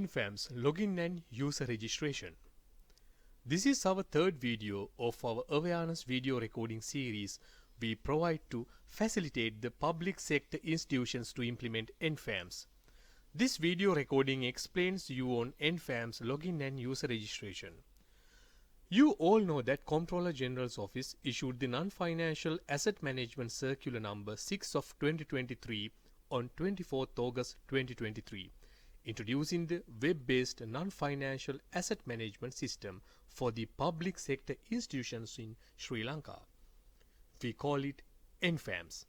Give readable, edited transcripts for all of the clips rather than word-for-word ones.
Lanka-NFAMS login and user registration. This is our third video of our awareness video recording series we provide to facilitate the public sector institutions to implement NFAMS. This video recording explains you on NFAMS login and user registration. You all know that Comptroller General's Office issued the Non-Financial Asset Management Circular number 6 of 2023 on 24th August 2023, introducing the web-based non-financial asset management system for the public sector institutions in Sri Lanka. We call it NFAMS.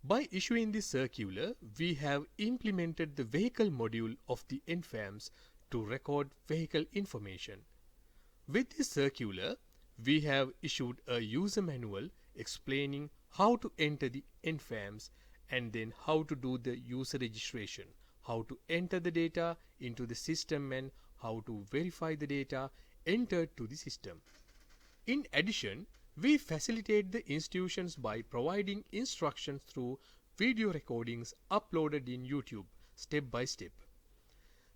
By issuing this circular, we have implemented the vehicle module of the NFAMS to record vehicle information. With this circular, we have issued a user manual explaining how to enter the NFAMS and then how to do the user registration, how to enter the data into the system and how to verify the data entered to the system. In addition, we facilitate the institutions by providing instructions through video recordings uploaded in YouTube step by step.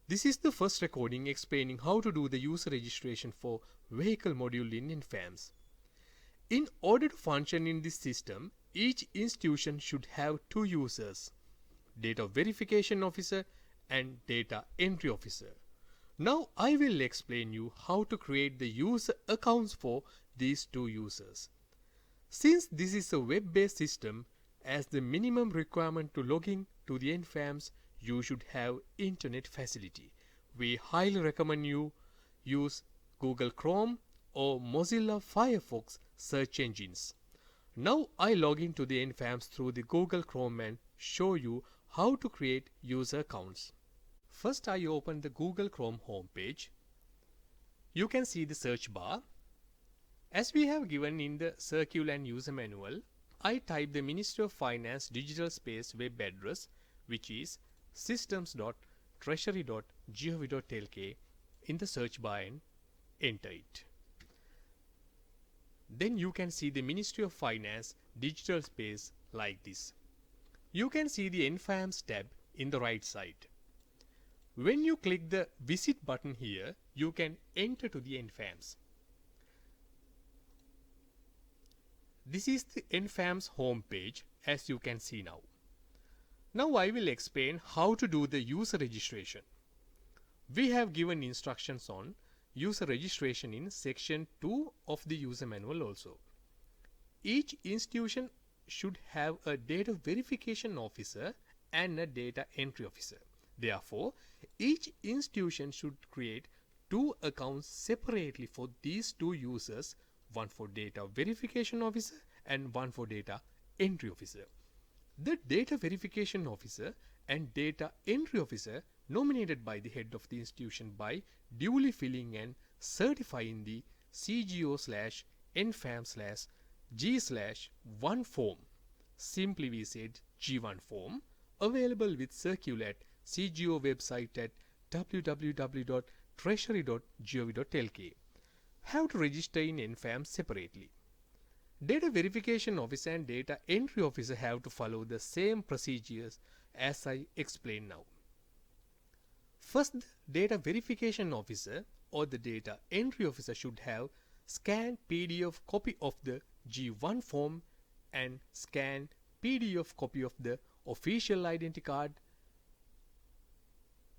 This is the first recording explaining how to do the user registration for vehicle module in NFAMS. In order to function in this system, each institution should have two users, data verification officer and data entry officer. Now I will explain you how to create the user accounts for these two users. Since this is a web-based system, as the minimum requirement to log in to the NFAMS, you should have internet facility. We highly recommend you use Google Chrome or Mozilla Firefox search engines. Now I log into the NFAMS through the Google Chrome and show you how to create user accounts. First I open the Google Chrome homepage. You can see the search bar. As we have given in the circular and user manual, I type the Ministry of Finance digital space web address, which is systems.treasury.gov.lk in the search bar and enter it. Then you can see the Ministry of Finance digital space like this. You can see the NFAMS tab in the right side. When you click the visit button here, you can enter to the NFAMS. This is the NFAMS home page as you can see now. Now I will explain how to do the user registration. We have given instructions on user registration in section 2 of the user manual also. Each institution should have a data verification officer and a data entry officer. Therefore, each institution should create two accounts separately for these two users, one for data verification officer and one for data entry officer. The data verification officer and data entry officer nominated by the head of the institution by duly filling and certifying the CGO/NFAM/G/1 form. Simply we said G1 form, available with circular at CGO website at www.treasury.gov.lk. Have to register in NFAMS separately. Data verification officer and data entry officer have to follow the same procedures as I explain now. First, the data verification officer or the data entry officer should have scanned PDF copy of the G1 form and scanned PDF copy of the official identity card.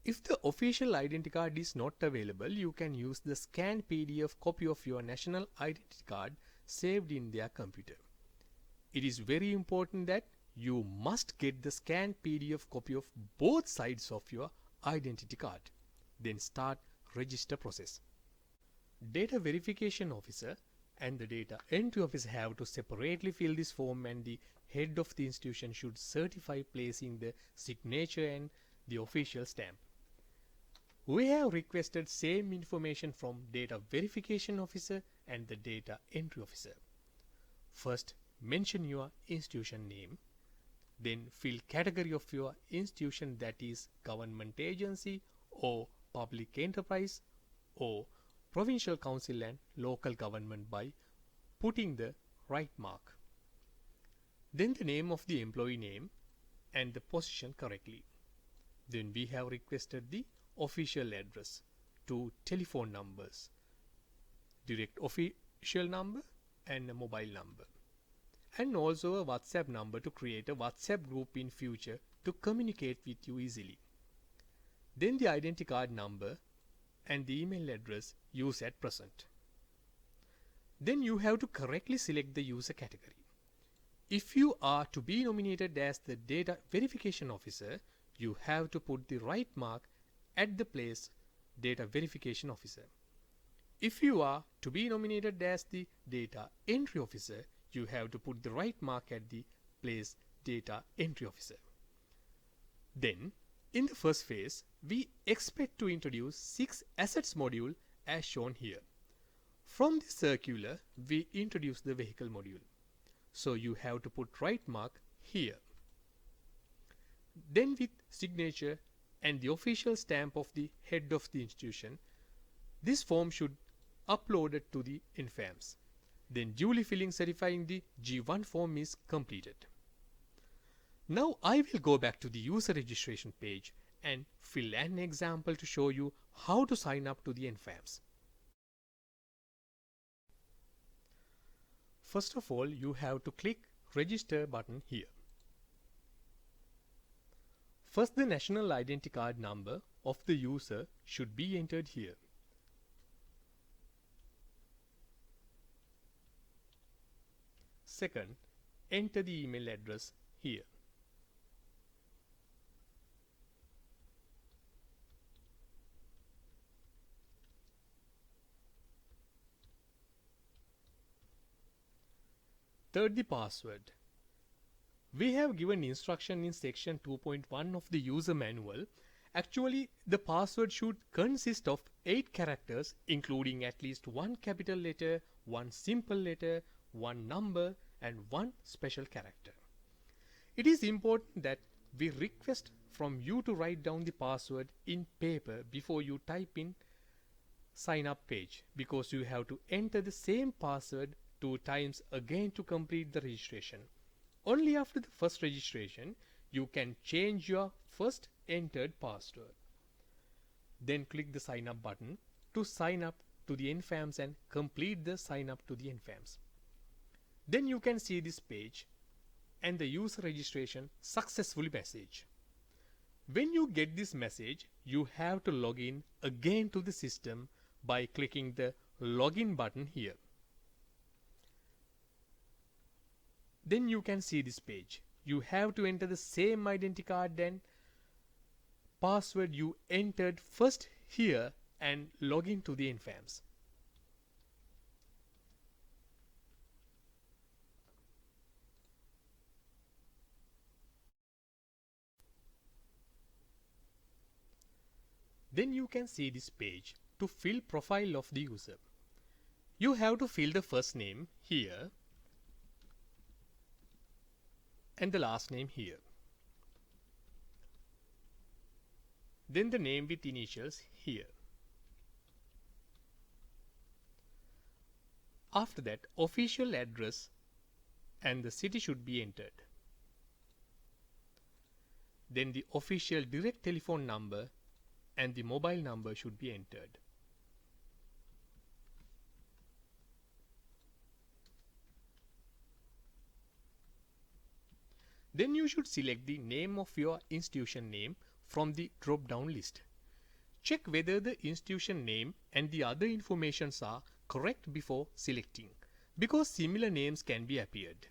If the official identity card is not available, you can use the scanned PDF copy of your national identity card saved in their computer. It is very important that you must get the scanned PDF copy of both sides of your identity card. Then start register process. Data verification officer and the data entry officer have to separately fill this form and the head of the institution should certify placing the signature and the official stamp. We have requested same information from data verification officer and the data entry officer. First, mention your institution name. Then fill category of your institution, that is government agency or public enterprise or provincial council and local government by putting the right mark. Then the name of the employee name and the position correctly. Then we have requested the official address, two telephone numbers, direct official number and a mobile number, and also a WhatsApp number to create a WhatsApp group in future to communicate with you easily. Then the identity card number and the email address used at present. Then you have to correctly select the user category. If you are to be nominated as the data verification officer, you have to put the right mark at the place data verification officer. If you are to be nominated as the data entry officer, you have to put the right mark at the place data entry officer. Then, in the first phase, we expect to introduce 6 assets module as shown here. From the circular, we introduce the vehicle module. So you have to put right mark here. Then with signature and the official stamp of the head of the institution, this form should uploaded to the NFAMS. Then duly filling certifying the G1 form is completed. Now I will go back to the user registration page and fill an example to show you how to sign up to the NFAMS. First of all, you have to click register button here. First, the national identity card number of the user should be entered here. Second, enter the email address here. Third, the password. We have given instruction in section 2.1 of the user manual. Actually, the password should consist of 8 characters, including at least 1 capital letter, 1 simple letter, 1 number, and 1 special character. It is important that we request from you to write down the password in paper before you type in sign up page, because you have to enter the same password 2 times again to complete the registration. Only after the first registration you can change your first entered password. Then click the sign up button to sign up to the NFAMS and complete the sign up to the NFAMS. Then you can see this page and the user registration successfully message. When you get this message, you have to log in again to the system by clicking the login button here. Then you can see this page. You have to enter the same identity card and password you entered first here and log in to the NFAMS. Then you can see this page to fill profile of the user. You have to fill the first name here and the last name here. Then the name with initials here. After that, official address and the city should be entered. Then the official direct telephone number and the mobile number should be entered. Then you should select the name of your institution name from the drop-down list. Check whether the institution name and the other informations are correct before selecting, because similar names can be appeared.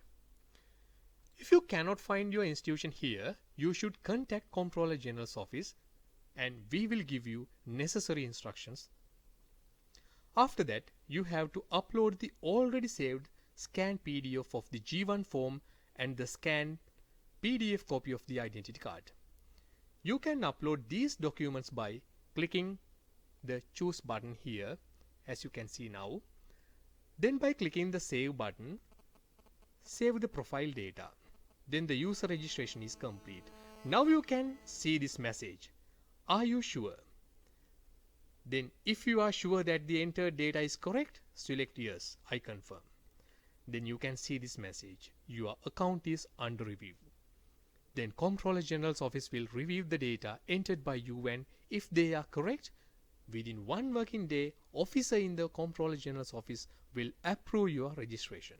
If you cannot find your institution here, you should contact Comptroller General's office and we will give you necessary instructions. After that, you have to upload the already saved scanned PDF of the G1 form and the scanned PDF copy of the identity card. You can upload these documents by clicking the choose button here, as you can see now. Then by clicking the save button, save the profile data. Then the user registration is complete. Now you can see this message. Are you sure? Then if you are sure that the entered data is correct, select yes, I confirm. Then you can see this message. Your account is under review. Then Comptroller General's office will review the data entered by you, and if they are correct, within 1 working day, officer in the Comptroller General's office will approve your registration.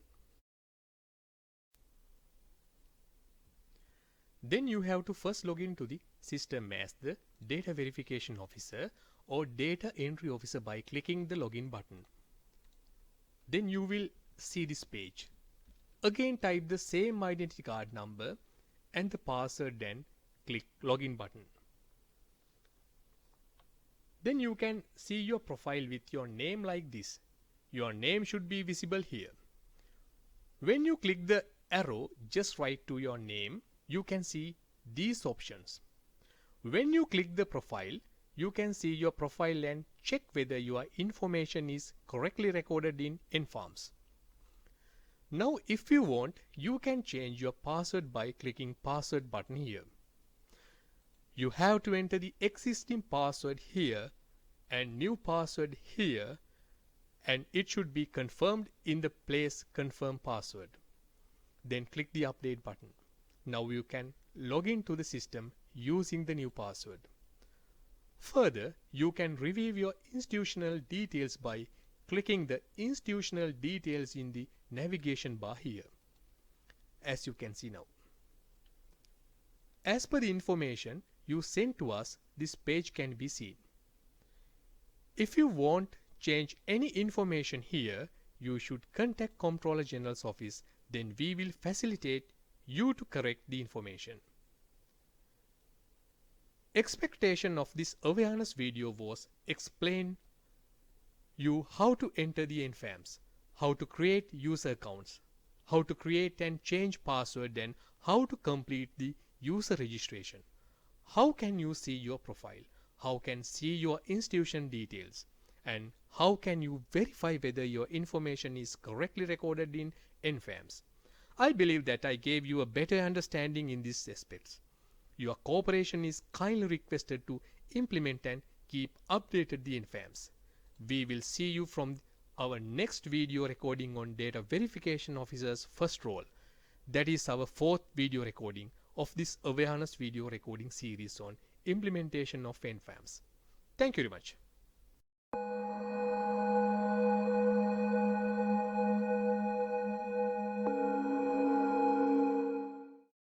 Then you have to first log into the system as the data verification officer or data entry officer by clicking the login button. Then you will see this page. Again type the same identity card number and the password, then click login button. Then you can see your profile with your name like this. Your name should be visible here. When you click the arrow just right to your name, you can see these options. When you click the profile, you can see your profile and check whether your information is correctly recorded in NFAMS. Now if you want, you can change your password by clicking password button here. You have to enter the existing password here and new password here, and it should be confirmed in the place confirm password. Then click the update button. Now you can log into the system using the new password. Further, you can review your institutional details by clicking the institutional details in the navigation bar here, as you can see now. As per the information you sent to us, this page can be seen. If you want change any information here, you should contact Comptroller General's office, then we will facilitate you to correct the information. Expectation of this awareness video was explain you how to enter the NFAMS, how to create user accounts, how to create and change password, and how to complete the user registration. How can you see your profile? How can see your institution details? And how can you verify whether your information is correctly recorded in NFAMS? I believe that I gave you a better understanding in these aspects. Your cooperation is kindly requested to implement and keep updated the NFAMS. We will see you from our next video recording on data verification officer's first role. That is our 4th video recording of this awareness video recording series on implementation of NFAMS. Thank you very much.